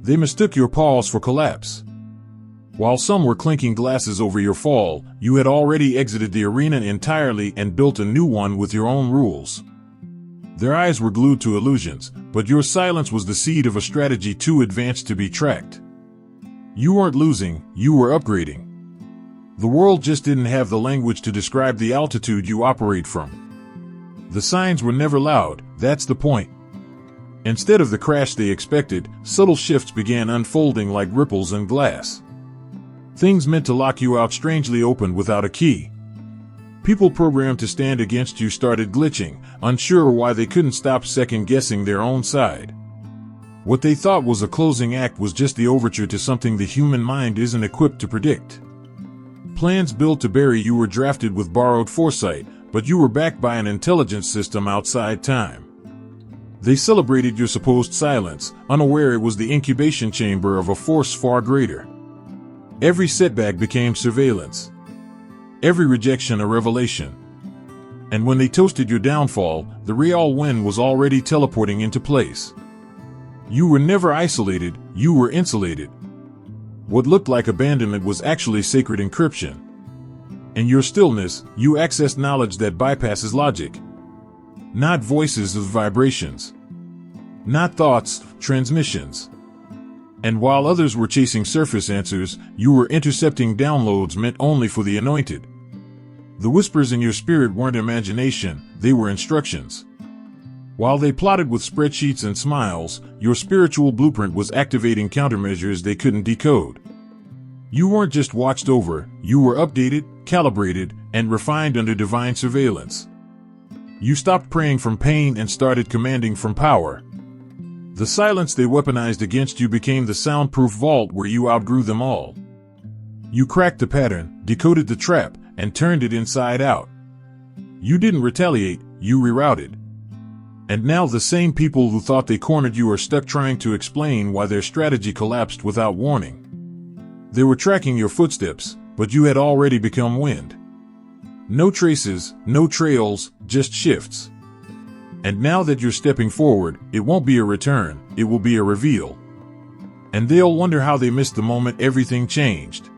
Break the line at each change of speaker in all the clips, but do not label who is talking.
They mistook your pause for collapse. While some were clinking glasses over your fall, you had already exited the arena entirely and built a new one with your own rules. Their eyes were glued to illusions, but your silence was the seed of a strategy too advanced to be tracked. You weren't losing, you were upgrading. The world just didn't have the language to describe the altitude you operate from. The signs were never loud, that's the point. Instead of the crash they expected, subtle shifts began unfolding like ripples in glass. Things meant to lock you out strangely opened without a key. People programmed to stand against you started glitching, unsure why they couldn't stop second-guessing their own side. What they thought was a closing act was just the overture to something the human mind isn't equipped to predict. Plans built to bury you were drafted with borrowed foresight, but you were backed by an intelligence system outside time. They celebrated your supposed silence, unaware it was the incubation chamber of a force far greater. Every setback became surveillance. Every rejection a revelation. And when they toasted your downfall, the real win was already teleporting into place. You were never isolated, you were insulated. What looked like abandonment was actually sacred encryption. In your stillness, you accessed knowledge that bypasses logic. Not voices of vibrations. Not thoughts, transmissions. And while others were chasing surface answers, you were intercepting downloads meant only for the anointed. The whispers in your spirit weren't imagination, they were instructions. While they plotted with spreadsheets and smiles, your spiritual blueprint was activating countermeasures they couldn't decode. You weren't just watched over, you were updated, calibrated, and refined under divine surveillance. You stopped praying from pain and started commanding from power. The silence they weaponized against you became the soundproof vault where you outgrew them all. You cracked the pattern, decoded the trap, and turned it inside out. You didn't retaliate, you rerouted. And now the same people who thought they cornered you are stuck trying to explain why their strategy collapsed without warning. They were tracking your footsteps, but you had already become wind. No traces, no trails, just shifts. And now that you're stepping forward, it won't be a return, it will be a reveal. And they'll wonder how they missed the moment everything changed.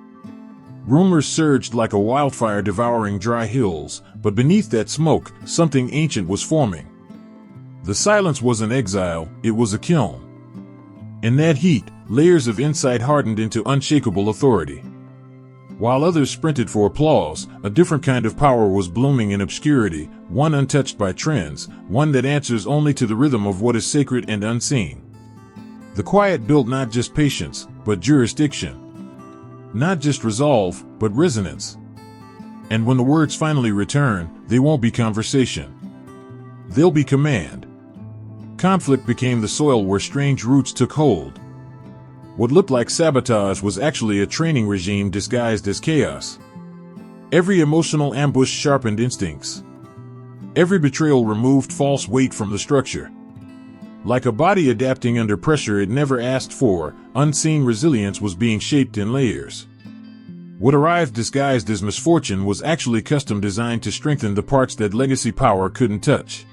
Rumors surged like a wildfire devouring dry hills, but beneath that smoke, something ancient was forming. The silence wasn't exile, it was a kiln. In that heat, layers of insight hardened into unshakable authority. While others sprinted for applause, a different kind of power was blooming in obscurity, one untouched by trends, one that answers only to the rhythm of what is sacred and unseen. The quiet built not just patience, but jurisdiction. Not just resolve, but resonance. And when the words finally return, they won't be conversation. They'll be command. Conflict became the soil where strange roots took hold. What looked like sabotage was actually a training regime disguised as chaos. Every emotional ambush sharpened instincts. Every betrayal removed false weight from the structure. Like a body adapting under pressure it never asked for, unseen resilience was being shaped in layers. What arrived disguised as misfortune was actually custom designed to strengthen the parts that legacy power couldn't touch.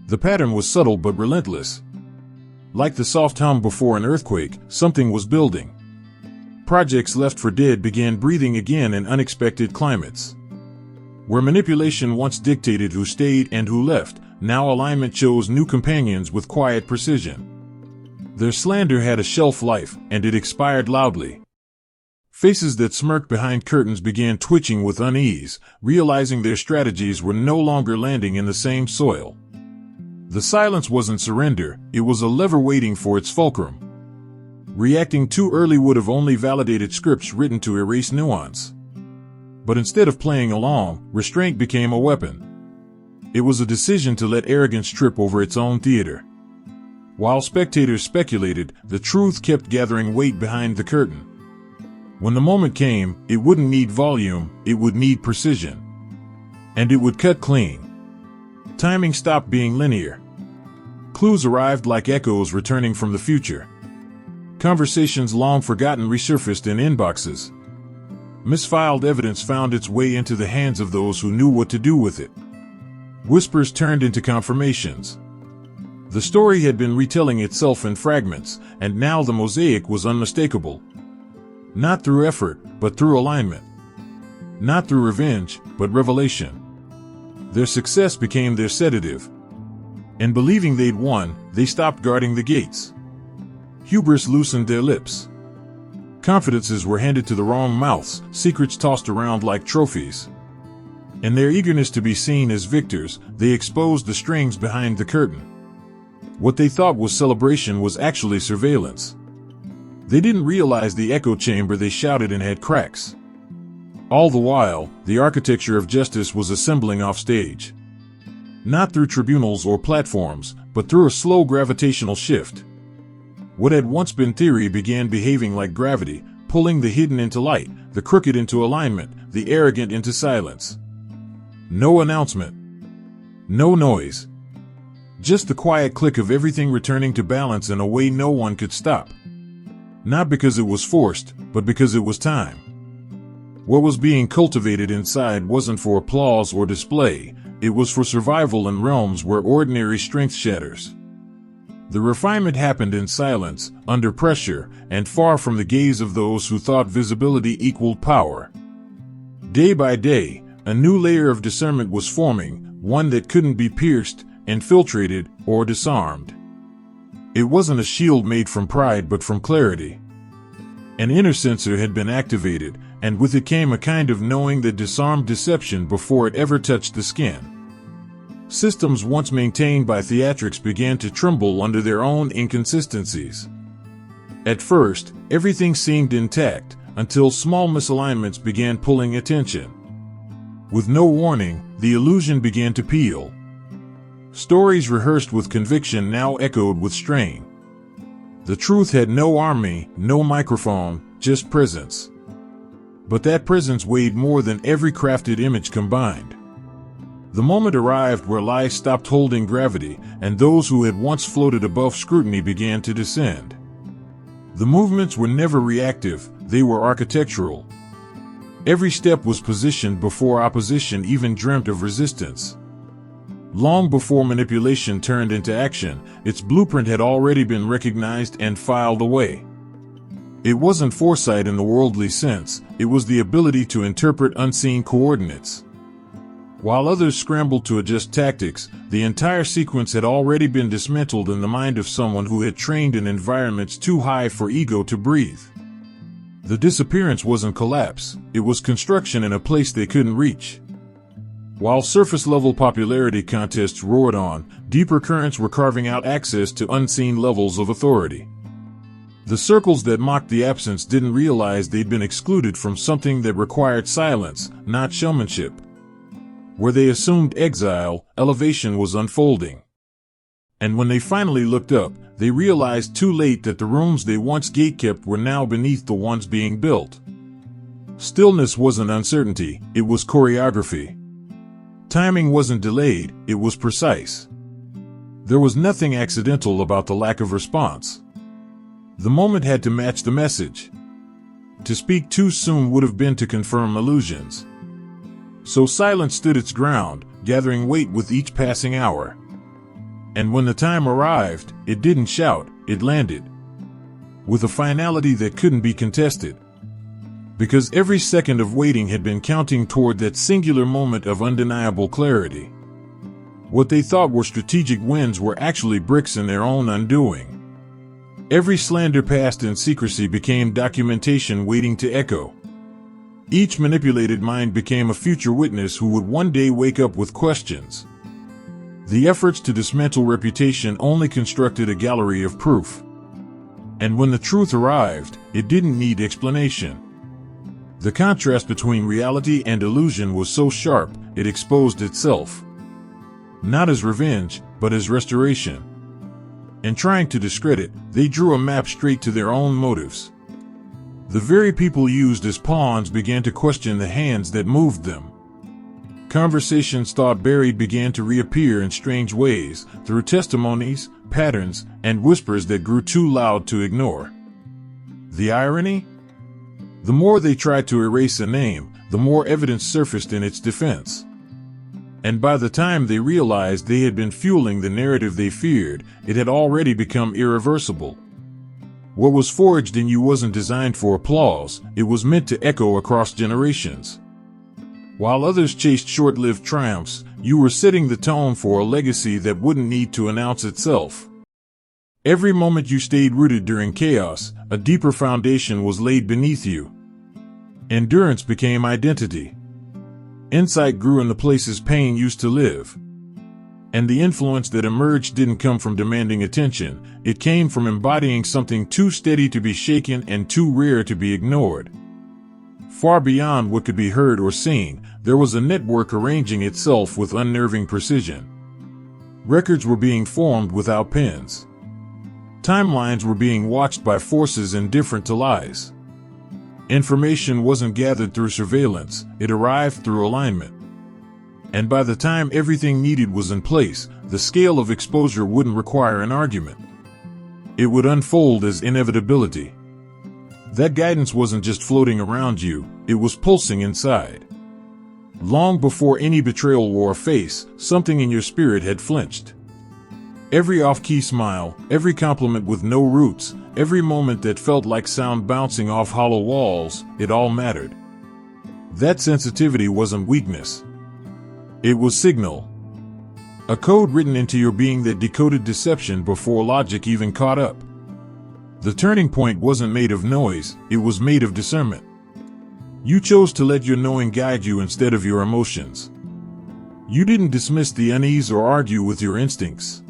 The pattern was subtle but relentless. Like the soft hum before an earthquake, something was building. Projects left for dead began breathing again in unexpected climates. Where manipulation once dictated who stayed and who left, now alignment chose new companions with quiet precision. Their slander had a shelf life, and it expired loudly. Faces that smirked behind curtains began twitching with unease, realizing their strategies were no longer landing in the same soil. The silence wasn't surrender, it was a lever waiting for its fulcrum. Reacting too early would have only validated scripts written to erase nuance. But instead of playing along, restraint became a weapon. It was a decision to let arrogance trip over its own theater. While spectators speculated, the truth kept gathering weight behind the curtain. When the moment came, it wouldn't need volume, it would need precision. And it would cut clean. Timing stopped being linear. Clues arrived like echoes returning from the future. Conversations long forgotten resurfaced in inboxes. Misfiled evidence found its way into the hands of those who knew what to do with it. Whispers turned into confirmations. The story had been retelling itself in fragments, and now the mosaic was unmistakable. Not through effort, but through alignment. Not through revenge, but revelation. Their success became their sedative. And believing they'd won, they stopped guarding the gates. Hubris loosened their lips. Confidences were handed to the wrong mouths, secrets tossed around like trophies. In their eagerness to be seen as victors, they exposed the strings behind the curtain. What they thought was celebration was actually surveillance. They didn't realize the echo chamber they shouted in had cracks. All the while, the architecture of justice was assembling off stage. Not through tribunals or platforms, but through a slow gravitational shift. What had once been theory began behaving like gravity, pulling the hidden into light, the crooked into alignment, the arrogant into silence. No announcement. No noise. Just the quiet click of everything returning to balance in a way no one could stop. Not because it was forced, but because it was time. What was being cultivated inside wasn't for applause or display, it was for survival in realms where ordinary strength shatters. The refinement happened in silence, under pressure, and far from the gaze of those who thought visibility equaled power. Day by day, a new layer of discernment was forming, one that couldn't be pierced, infiltrated, or disarmed. It wasn't a shield made from pride but from clarity. An inner sensor had been activated, and with it came a kind of knowing that disarmed deception before it ever touched the skin. Systems once maintained by theatrics began to tremble under their own inconsistencies. At first, everything seemed intact, until small misalignments began pulling attention. With no warning, the illusion began to peel. Stories rehearsed with conviction now echoed with strain. The truth had no army, no microphone, just presence. But that presence weighed more than every crafted image combined. The moment arrived where lies stopped holding gravity, and those who had once floated above scrutiny began to descend. The movements were never reactive, they were architectural. Every step was positioned before opposition even dreamt of resistance. Long before manipulation turned into action, its blueprint had already been recognized and filed away. It wasn't foresight in the worldly sense, it was the ability to interpret unseen coordinates. While others scrambled to adjust tactics, the entire sequence had already been dismantled in the mind of someone who had trained in environments too high for ego to breathe. The disappearance wasn't collapse, it was construction in a place they couldn't reach. While surface-level popularity contests roared on, deeper currents were carving out access to unseen levels of authority. The circles that mocked the absence didn't realize they'd been excluded from something that required silence, not showmanship. Where they assumed exile, elevation was unfolding. And when they finally looked up, they realized too late that the rooms they once gatekept were now beneath the ones being built. Stillness wasn't uncertainty, it was choreography. Timing wasn't delayed, it was precise. There was nothing accidental about the lack of response. The moment had to match the message. To speak too soon would have been to confirm illusions. So silence stood its ground, gathering weight with each passing hour. And when the time arrived, it didn't shout, it landed. With a finality that couldn't be contested. Because every second of waiting had been counting toward that singular moment of undeniable clarity. What they thought were strategic wins were actually bricks in their own undoing. Every slander passed in secrecy became documentation waiting to echo. Each manipulated mind became a future witness who would one day wake up with questions. The efforts to dismantle reputation only constructed a gallery of proof. And when the truth arrived, it didn't need explanation. The contrast between reality and illusion was so sharp, it exposed itself. Not as revenge, but as restoration. In trying to discredit, they drew a map straight to their own motives. The very people used as pawns began to question the hands that moved them. Conversations thought buried began to reappear in strange ways, through testimonies, patterns, and whispers that grew too loud to ignore. The irony? The more they tried to erase a name, the more evidence surfaced in its defense. And by the time they realized they had been fueling the narrative they feared, it had already become irreversible. What was forged in you wasn't designed for applause, it was meant to echo across generations. While others chased short-lived triumphs, you were setting the tone for a legacy that wouldn't need to announce itself. Every moment you stayed rooted during chaos, a deeper foundation was laid beneath you. Endurance became identity. Insight grew in the places pain used to live. And the influence that emerged didn't come from demanding attention, it came from embodying something too steady to be shaken and too rare to be ignored. Far beyond what could be heard or seen, there was a network arranging itself with unnerving precision. Records were being formed without pens. Timelines were being watched by forces indifferent to lies. Information wasn't gathered through surveillance, it arrived through alignment. And by the time everything needed was in place, the scale of exposure wouldn't require an argument. It would unfold as inevitability. That guidance wasn't just floating around you, it was pulsing inside. Long before any betrayal wore a face, something in your spirit had flinched. Every off-key smile, every compliment with no roots, every moment that felt like sound bouncing off hollow walls, it all mattered. That sensitivity wasn't weakness. It was signal. A code written into your being that decoded deception before logic even caught up. The turning point wasn't made of noise, it was made of discernment. You chose to let your knowing guide you instead of your emotions. You didn't dismiss the unease or argue with your instincts.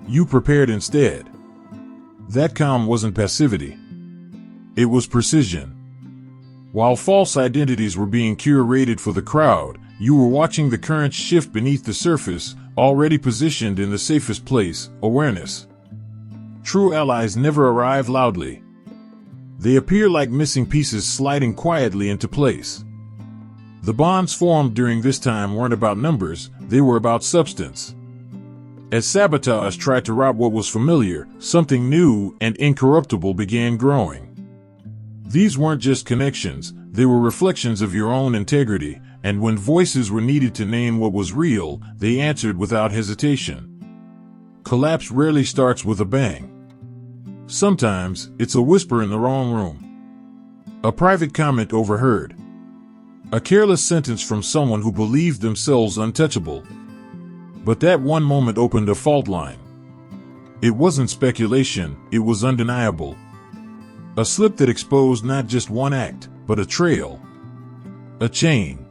You prepared instead. That calm wasn't passivity. It was precision. While false identities were being curated for the crowd, you were watching the currents shift beneath the surface, already positioned in the safest place, awareness. True allies never arrive loudly. They appear like missing pieces sliding quietly into place. The bonds formed during this time weren't about numbers, they were about substance. As sabotage tried to rob what was familiar, something new and incorruptible began growing. These weren't just connections, they were reflections of your own integrity, and when voices were needed to name what was real, they answered without hesitation. Collapse rarely starts with a bang. Sometimes, it's a whisper in the wrong room. A private comment overheard. A careless sentence from someone who believed themselves untouchable. But that one moment opened a fault line. It wasn't speculation, it was undeniable. A slip that exposed not just one act, but a trail. A chain.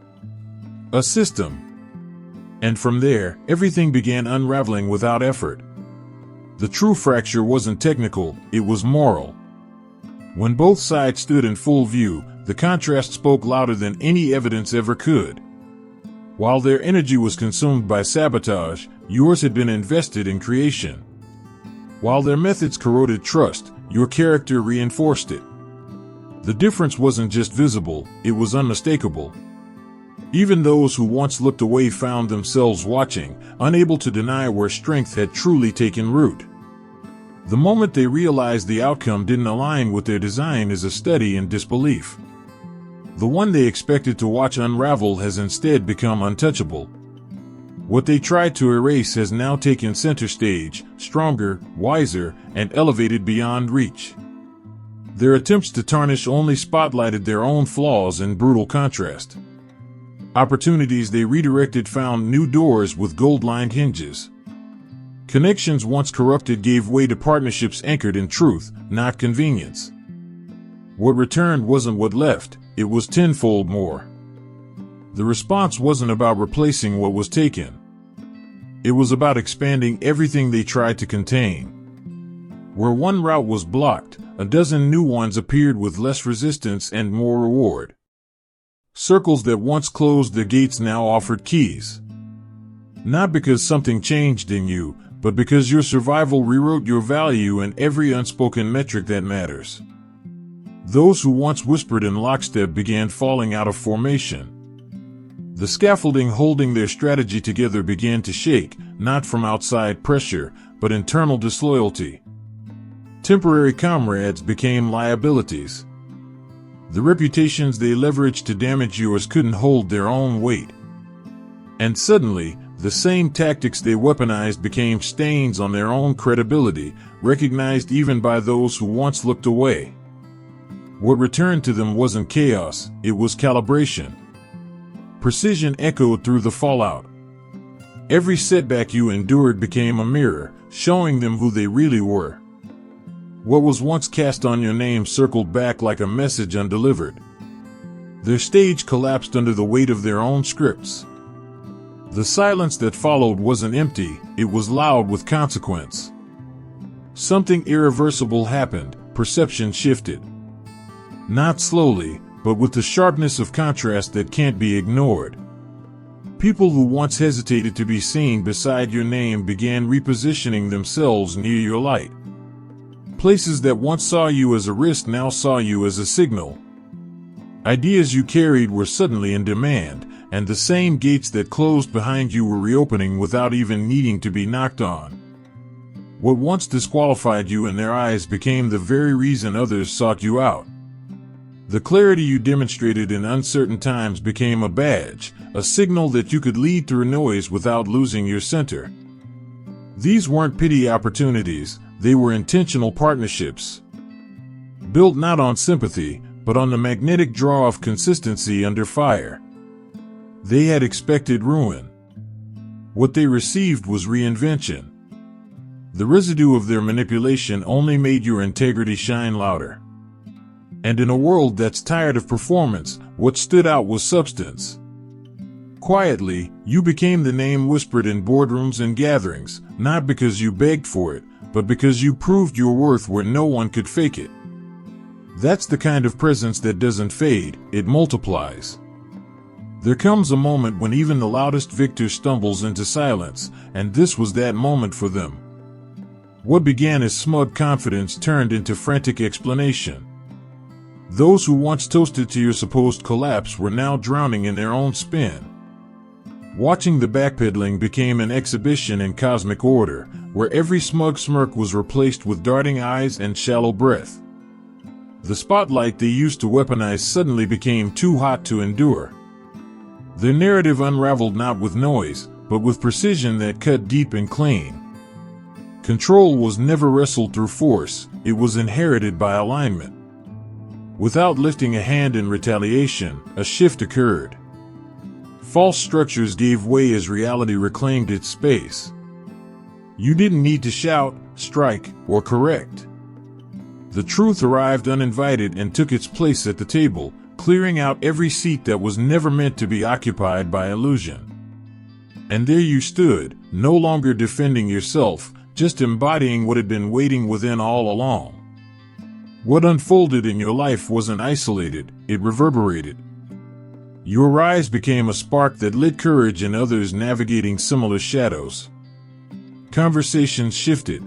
A system. And from there, everything began unraveling without effort. The true fracture wasn't technical, it was moral. When both sides stood in full view, the contrast spoke louder than any evidence ever could. While their energy was consumed by sabotage, yours had been invested in creation. While their methods corroded trust, your character reinforced it. The difference wasn't just visible, it was unmistakable. Even those who once looked away found themselves watching, unable to deny where strength had truly taken root. The moment they realized the outcome didn't align with their design is a study in disbelief. The one they expected to watch unravel has instead become untouchable. What they tried to erase has now taken center stage, stronger, wiser, and elevated beyond reach. Their attempts to tarnish only spotlighted their own flaws in brutal contrast. Opportunities they redirected found new doors with gold-lined hinges. Connections once corrupted gave way to partnerships anchored in truth, not convenience. What returned wasn't what left, it was tenfold more. The response wasn't about replacing what was taken. It was about expanding everything they tried to contain. Where one route was blocked, a dozen new ones appeared with less resistance and more reward. Circles that once closed their gates now offered keys. Not because something changed in you, but because your survival rewrote your value in every unspoken metric that matters. Those who once whispered in lockstep began falling out of formation. The scaffolding holding their strategy together began to shake, not from outside pressure, but internal disloyalty. Temporary comrades became liabilities. The reputations they leveraged to damage yours couldn't hold their own weight. And suddenly, the same tactics they weaponized became stains on their own credibility, recognized even by those who once looked away. What returned to them wasn't chaos, it was calibration. Precision echoed through the fallout. Every setback you endured became a mirror, showing them who they really were. What was once cast on your name circled back like a message undelivered. Their stage collapsed under the weight of their own scripts. The silence that followed wasn't empty, it was loud with consequence. Something irreversible happened, perception shifted. Not slowly, but with the sharpness of contrast that can't be ignored. People who once hesitated to be seen beside your name began repositioning themselves near your light. Places that once saw you as a risk now saw you as a signal. Ideas you carried were suddenly in demand, and the same gates that closed behind you were reopening without even needing to be knocked on. What once disqualified you in their eyes became the very reason others sought you out. The clarity you demonstrated in uncertain times became a badge, a signal that you could lead through noise without losing your center. These weren't pity opportunities, they were intentional partnerships. Built not on sympathy, but on the magnetic draw of consistency under fire. They had expected ruin. What they received was reinvention. The residue of their manipulation only made your integrity shine louder. And in a world that's tired of performance, what stood out was substance. Quietly, you became the name whispered in boardrooms and gatherings, not because you begged for it, but because you proved your worth where no one could fake it. That's the kind of presence that doesn't fade, it multiplies. There comes a moment when even the loudest victor stumbles into silence, and this was that moment for them. What began as smug confidence turned into frantic explanation. Those who once toasted to your supposed collapse were now drowning in their own spin. Watching the backpedaling became an exhibition in cosmic order, where every smug smirk was replaced with darting eyes and shallow breath. The spotlight they used to weaponize suddenly became too hot to endure. Their narrative unraveled not with noise, but with precision that cut deep and clean. Control was never wrestled through force, it was inherited by alignment. Without lifting a hand in retaliation, a shift occurred. False structures gave way as reality reclaimed its space. You didn't need to shout, strike, or correct. The truth arrived uninvited and took its place at the table, clearing out every seat that was never meant to be occupied by illusion. And there you stood, no longer defending yourself, just embodying what had been waiting within all along. What unfolded in your life wasn't isolated, it reverberated. Your rise became a spark that lit courage in others navigating similar shadows. Conversations shifted.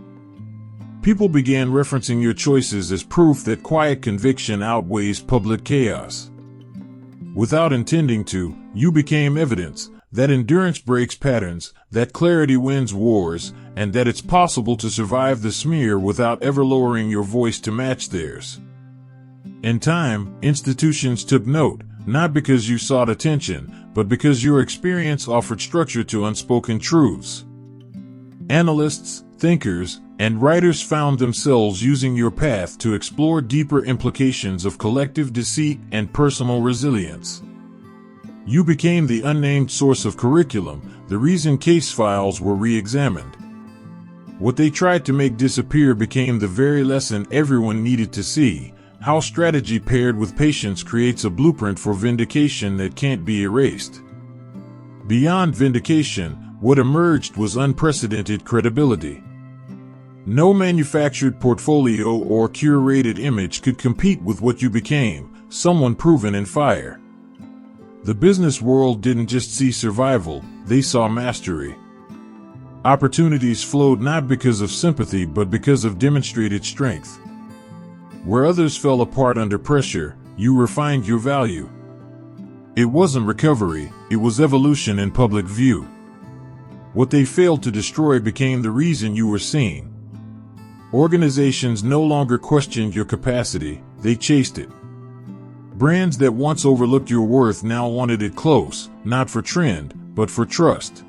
People began referencing your choices as proof that quiet conviction outweighs public chaos. Without intending to, you became evidence that endurance breaks patterns, that clarity wins wars, and that it's possible to survive the smear without ever lowering your voice to match theirs. In time, institutions took note, not because you sought attention, but because your experience offered structure to unspoken truths. Analysts, thinkers, and writers found themselves using your path to explore deeper implications of collective deceit and personal resilience. You became the unnamed source of curriculum, the reason case files were re-examined. What they tried to make disappear became the very lesson everyone needed to see, how strategy paired with patience creates a blueprint for vindication that can't be erased. Beyond vindication, what emerged was unprecedented credibility. No manufactured portfolio or curated image could compete with what you became, someone proven in fire. The business world didn't just see survival, they saw mastery. Opportunities flowed not because of sympathy but because of demonstrated strength. Where others fell apart under pressure, you refined your value. It wasn't recovery, it was evolution in public view. What they failed to destroy became the reason you were seen. Organizations no longer questioned your capacity, they chased it. Brands that once overlooked your worth now wanted it close, not for trend, but for trust.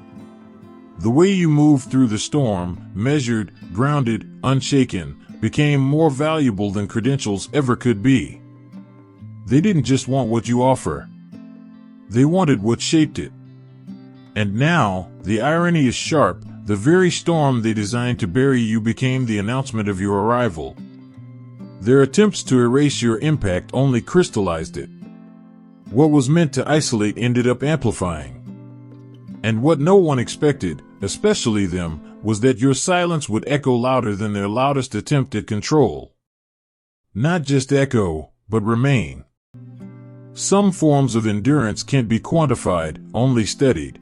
The way you moved through the storm, measured, grounded, unshaken, became more valuable than credentials ever could be. They didn't just want what you offer. They wanted what shaped it. And now, the irony is sharp, the very storm they designed to bury you became the announcement of your arrival. Their attempts to erase your impact only crystallized it. What was meant to isolate ended up amplifying. And what no one expected, especially them, was that your silence would echo louder than their loudest attempt at control. Not just echo, but remain. Some forms of endurance can't be quantified, only studied.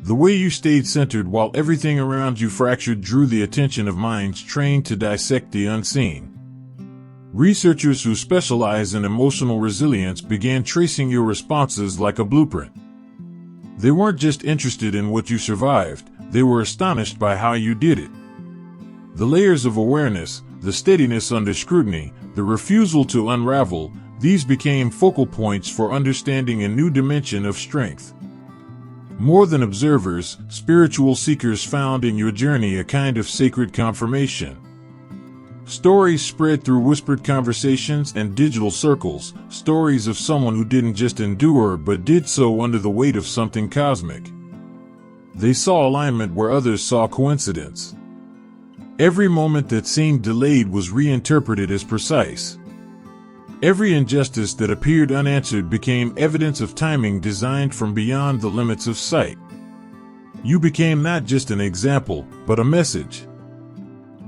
The way you stayed centered while everything around you fractured drew the attention of minds trained to dissect the unseen. Researchers who specialize in emotional resilience began tracing your responses like a blueprint. They weren't just interested in what you survived, they were astonished by how you did it. The layers of awareness, the steadiness under scrutiny, the refusal to unravel, these became focal points for understanding a new dimension of strength. More than observers, spiritual seekers found in your journey a kind of sacred confirmation. Stories spread through whispered conversations and digital circles, stories of someone who didn't just endure but did so under the weight of something cosmic. They saw alignment where others saw coincidence. Every moment that seemed delayed was reinterpreted as precise. Every injustice that appeared unanswered became evidence of timing designed from beyond the limits of sight. You became not just an example, but a message.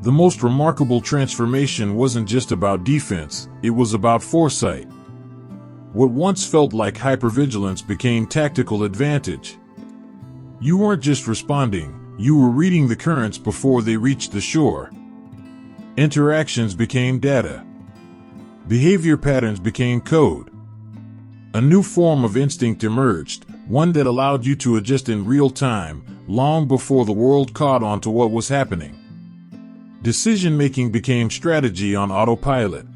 The most remarkable transformation wasn't just about defense, it was about foresight. What once felt like hypervigilance became tactical advantage. You weren't just responding, you were reading the currents before they reached the shore. Interactions became data. Behavior patterns became code. A new form of instinct emerged, one that allowed you to adjust in real time, long before the world caught on to what was happening. Decision-making became strategy on autopilot.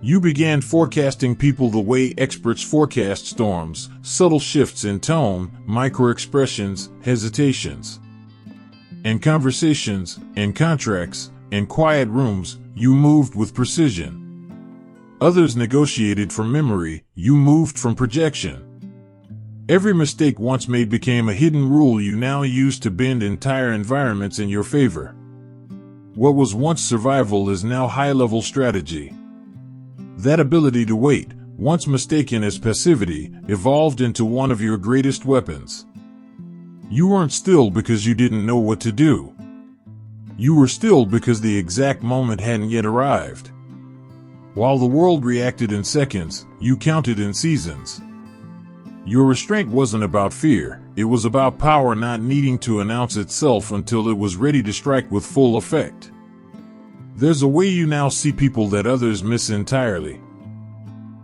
You began forecasting people the way experts forecast storms, subtle shifts in tone, micro-expressions, hesitations. In conversations, in contracts, in quiet rooms, you moved with precision. Others negotiated from memory, you moved from projection. Every mistake once made became a hidden rule you now use to bend entire environments in your favor. What was once survival is now high-level strategy. That ability to wait, once mistaken as passivity, evolved into one of your greatest weapons. You weren't still because you didn't know what to do. You were still because the exact moment hadn't yet arrived. While the world reacted in seconds, you counted in seasons. Your restraint wasn't about fear, it was about power not needing to announce itself until it was ready to strike with full effect. There's a way you now see people that others miss entirely.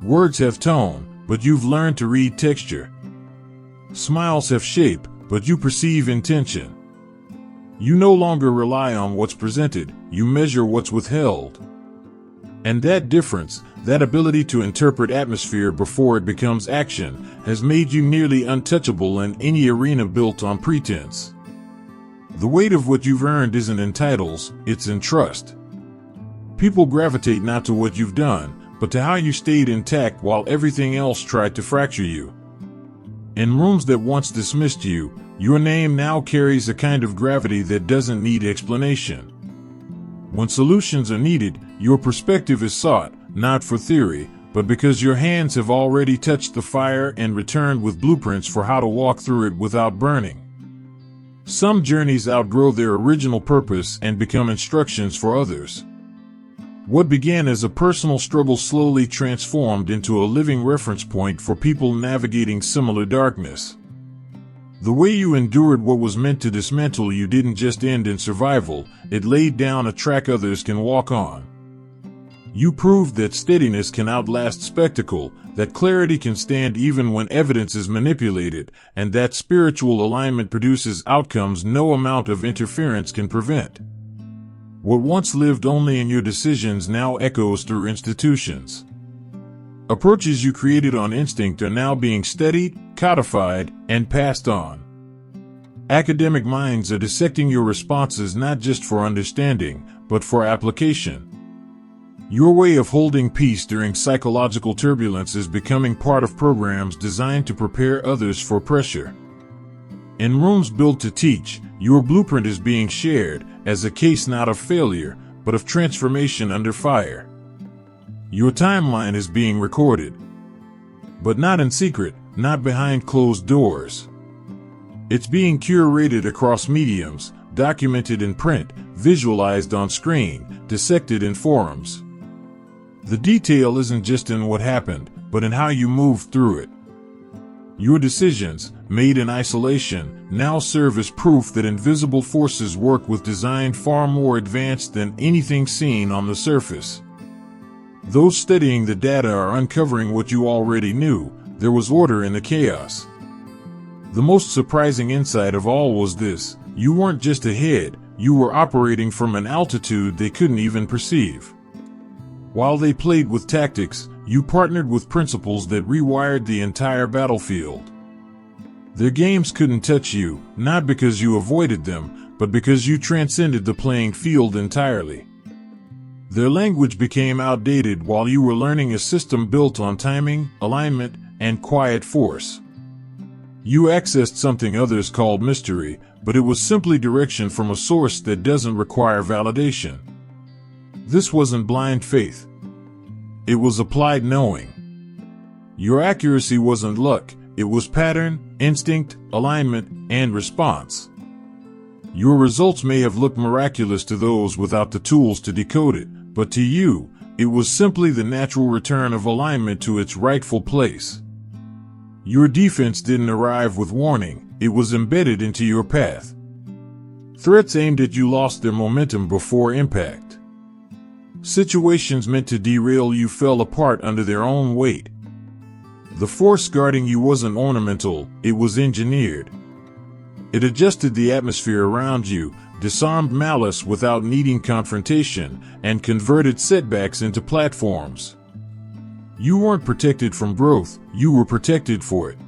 Words have tone, but you've learned to read texture. Smiles have shape, but you perceive intention. You no longer rely on what's presented, you measure what's withheld. And that difference, that ability to interpret atmosphere before it becomes action, has made you nearly untouchable in any arena built on pretense. The weight of what you've earned isn't in titles, it's in trust. People gravitate not to what you've done, but to how you stayed intact while everything else tried to fracture you. In rooms that once dismissed you, your name now carries a kind of gravity that doesn't need explanation. When solutions are needed, your perspective is sought, not for theory, but because your hands have already touched the fire and returned with blueprints for how to walk through it without burning. Some journeys outgrow their original purpose and become instructions for others. What began as a personal struggle slowly transformed into a living reference point for people navigating similar darkness. The way you endured what was meant to dismantle you didn't just end in survival, it laid down a track others can walk on. You proved that steadiness can outlast spectacle, that clarity can stand even when evidence is manipulated, and that spiritual alignment produces outcomes no amount of interference can prevent. What once lived only in your decisions now echoes through institutions. Approaches you created on instinct are now being studied, codified, and passed on. Academic minds are dissecting your responses not just for understanding, but for application. Your way of holding peace during psychological turbulence is becoming part of programs designed to prepare others for pressure. In rooms built to teach, your blueprint is being shared as a case not of failure, but of transformation under fire. Your timeline is being recorded, but not in secret, not behind closed doors. It's being curated across mediums, documented in print, visualized on screen, dissected in forums. The detail isn't just in what happened, but in how you moved through it. Your decisions, made in isolation, now serve as proof that invisible forces work with design far more advanced than anything seen on the surface. Those studying the data are uncovering what you already knew: there was order in the chaos. The most surprising insight of all was this: you weren't just ahead, you were operating from an altitude they couldn't even perceive. While they played with tactics, you partnered with principles that rewired the entire battlefield. Their games couldn't touch you, not because you avoided them, but because you transcended the playing field entirely. Their language became outdated while you were learning a system built on timing, alignment, and quiet force. You accessed something others called mystery, but it was simply direction from a source that doesn't require validation. This wasn't blind faith. It was applied knowing. Your accuracy wasn't luck, it was pattern, instinct, alignment, and response. Your results may have looked miraculous to those without the tools to decode it, but to you, it was simply the natural return of alignment to its rightful place. Your defense didn't arrive with warning, it was embedded into your path. Threats aimed at you lost their momentum before impact. Situations meant to derail you fell apart under their own weight. The force guarding you wasn't ornamental, it was engineered. It adjusted the atmosphere around you, disarmed malice without needing confrontation, and converted setbacks into platforms. You weren't protected from growth, you were protected for it.